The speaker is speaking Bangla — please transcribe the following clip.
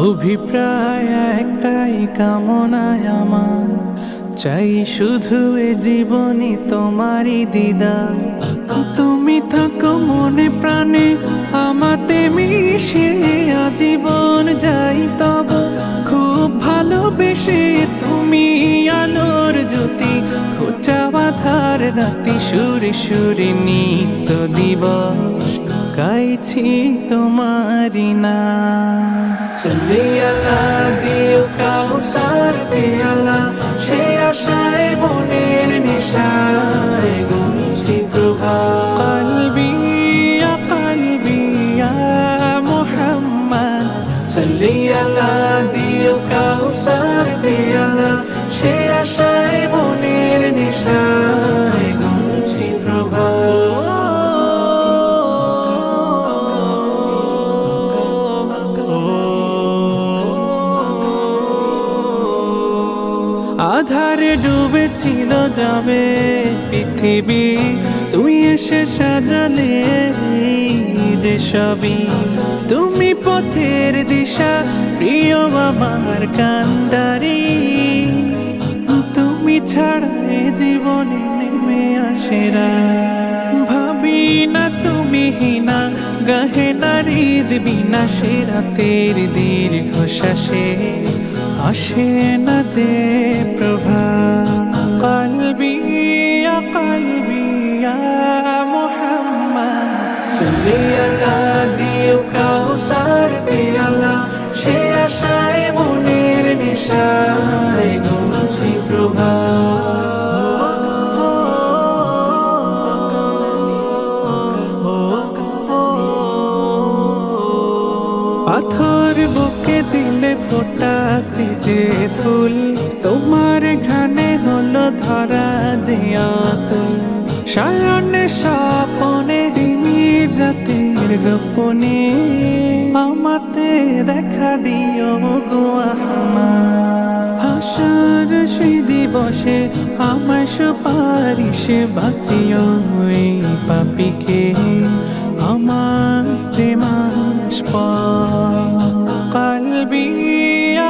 অভিপ্রায় একটাই কামনায় আমার, চাই শুধু এ জীবনে তোমারই দিদার। তুমি থাকো মনে প্রাণে আমাতে মিশে, আজীবন যাই তব খুব ভালোবেসে। তুমি আলোর জ্যোতি, খোঁচা বাঁধার রাতি, সুরে সুরে নিত্য দিবস গাইছি তোমারি নাম। সাল্লি আলা দিও কাউসার পেয়ালা, সে আশায় মনের নেশায় গুনছি প্রভাত। কলবি ইয়া মুহাম্মদ, সাল্লি আলা দিও কাউসার পেয়ালা, সে আশায় মনের নেশায় গুনছি প্রভাত। আধারে ডুবেছিল যাবে পৃথিবী, তুই এসে সাজালে যে সবই। তুমি পথের দিশা, প্রিয় আমার কান্ডারি। তুমি ছাড়া এ জীবনে নেমে আসেরা, ভাবি না তুমি হিনা গাহে নারীদ বিনা। সে রাতের দীর্ঘশ্বাসে আসে না যে প্রভা। কলবি ইয়া মুহাম্মদ, সাল্লি আলা দিও কাউসার পেয়ালা, সে আশায় মনের নেশায় গুনছি প্রভা। পাথর বুকে দিলে ফোটাতে যে ফুল, তোমার ঘ্রাণে হলো ধরা যে আকুল। শয়নে স্বপনে তিমির রাতের গোপনে, আমাতে দেখা দিও গো আহমাদ। হাসর সেই দিবসে আমায় সুপারিশে বাঁচিও এই পাপীকে, আমার প্রেমাস্পদ। কলবি ইয়া